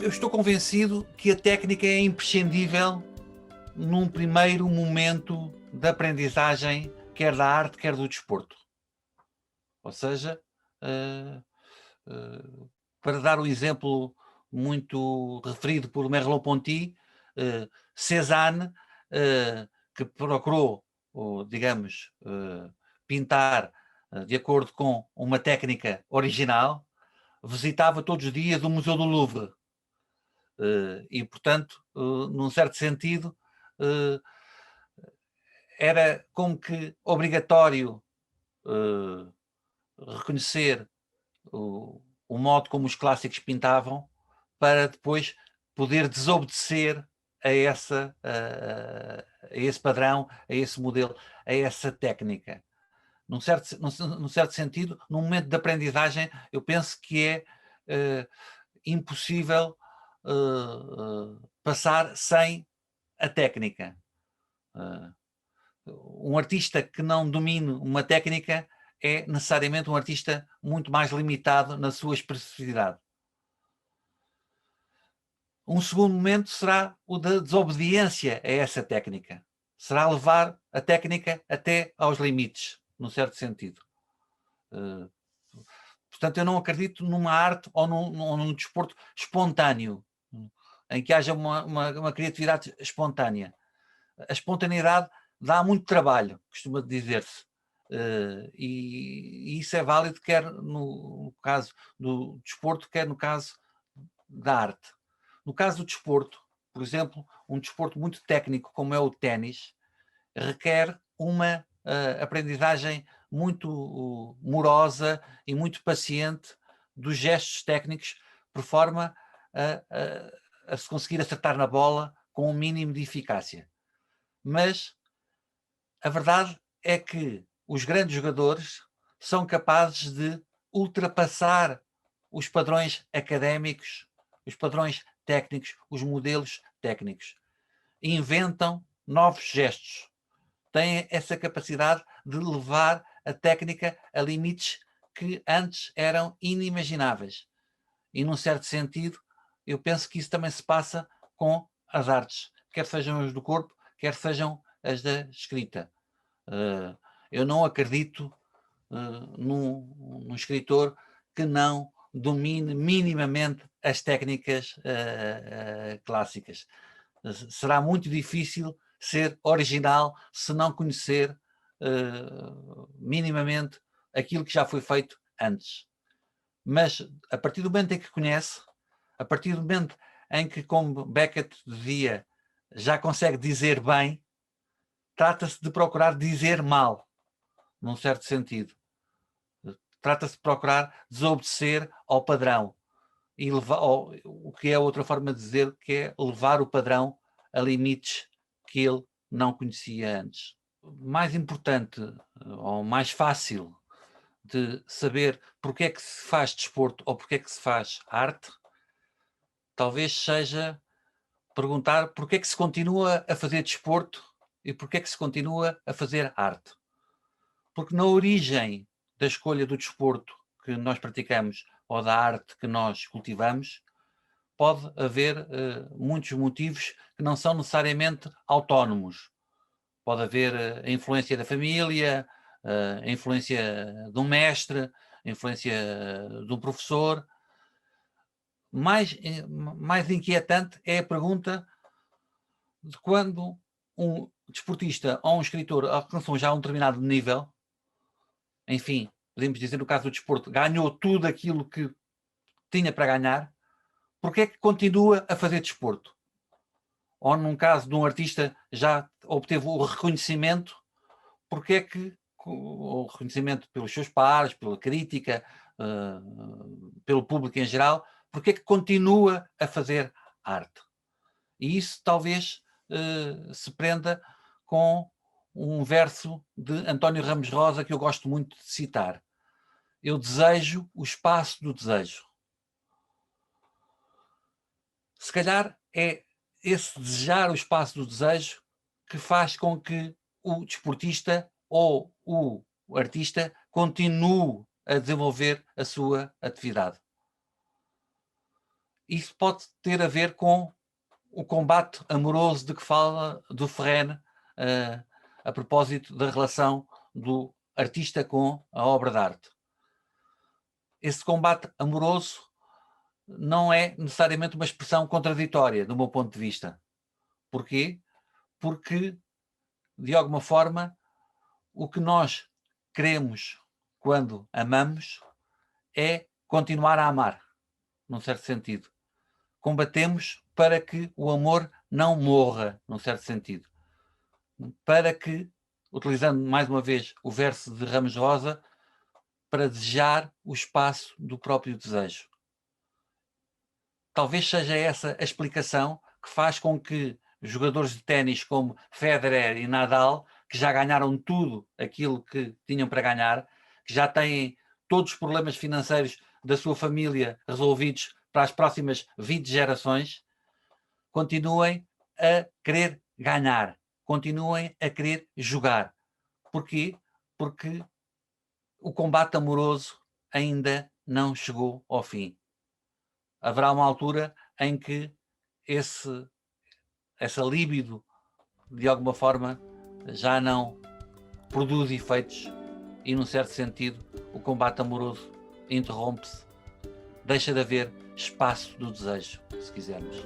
Eu estou convencido que a técnica é imprescindível num primeiro momento da aprendizagem, quer da arte, quer do desporto. Ou seja, eh, para dar o exemplo muito referido por Merleau-Ponty, Cézanne, que procurou, digamos, pintar de acordo com uma técnica original, visitava todos os dias o Museu do Louvre. E, portanto, num certo sentido, eh, era como que obrigatório reconhecer o modo como os clássicos pintavam para depois poder desobedecer a esse padrão, a esse modelo, a essa técnica. Num certo sentido, num momento de aprendizagem, eu penso que é impossível passar sem a técnica. Um artista que não domine uma técnica é necessariamente um artista muito mais limitado na sua expressividade. Um segundo momento será o da desobediência a essa técnica. Será levar a técnica até aos limites, num certo sentido. Portanto, eu não acredito numa arte ou num desporto espontâneo, em que haja uma criatividade espontânea. A espontaneidade dá muito trabalho, costuma dizer-se. E isso é válido quer no caso do desporto, quer no caso da arte. No caso do desporto, por exemplo, um desporto muito técnico como é o ténis, requer uma aprendizagem muito morosa e muito paciente dos gestos técnicos, por forma a se conseguir acertar na bola com um mínimo de eficácia. Mas a verdade é que os grandes jogadores são capazes de ultrapassar os padrões académicos, os padrões técnicos, os modelos técnicos. Inventam novos gestos. Têm essa capacidade de levar a técnica a limites que antes eram inimagináveis. E, num certo sentido, eu penso que isso também se passa com as artes, quer sejam as do corpo, quer sejam as da escrita. Eu não acredito num escritor que não domine minimamente as técnicas clássicas. Será muito difícil ser original se não conhecer minimamente aquilo que já foi feito antes. Mas a partir do momento em que conhece, a partir do momento em que, como Beckett dizia, já consegue dizer bem, trata-se de procurar dizer mal, num certo sentido. Trata-se de procurar desobedecer ao padrão e levar, o que é outra forma de dizer, que é levar o padrão a limites que ele não conhecia antes. Mais importante ou mais fácil de saber porque é que se faz desporto ou porque é que se faz arte, talvez seja perguntar porque é que se continua a fazer desporto e porque é que se continua a fazer arte. Porque na origem da escolha do desporto que nós praticamos ou da arte que nós cultivamos, pode haver muitos motivos que não são necessariamente autónomos. Pode haver a influência da família, a influência de um mestre, a influência de um professor. Mais inquietante é a pergunta de quando um desportista ou um escritor alcançam já um determinado nível, enfim, podemos dizer no caso do desporto, ganhou tudo aquilo que tinha para ganhar, porque é que continua a fazer desporto? Ou num caso de um artista já obteve o reconhecimento, porque é que o reconhecimento pelos seus pares, pela crítica, pelo público em geral, porque é que continua a fazer arte? E isso talvez se prenda com um verso de António Ramos Rosa que eu gosto muito de citar. Eu desejo o espaço do desejo. Se calhar é esse desejar o espaço do desejo que faz com que o desportista ou o artista continue a desenvolver a sua atividade. Isso pode ter a ver com o combate amoroso de que fala do Ferren, a propósito da relação do artista com a obra de arte. Esse combate amoroso não é necessariamente uma expressão contraditória, do meu ponto de vista. Porquê? Porque, de alguma forma, o que nós queremos quando amamos é continuar a amar, num certo sentido. Combatemos para que o amor não morra, num certo sentido. Para que, utilizando mais uma vez o verso de Ramos Rosa, para desejar o espaço do próprio desejo. Talvez seja essa a explicação que faz com que jogadores de ténis como Federer e Nadal, que já ganharam tudo aquilo que tinham para ganhar, que já têm todos os problemas financeiros da sua família resolvidos para as próximas 20 gerações, continuem a querer ganhar, continuem a querer jogar. Porquê? Porque o combate amoroso ainda não chegou ao fim. Haverá uma altura em que essa libido, de alguma forma, já não produz efeitos e, num certo sentido, o combate amoroso interrompe-se. Deixa de haver espaço do desejo, se quisermos.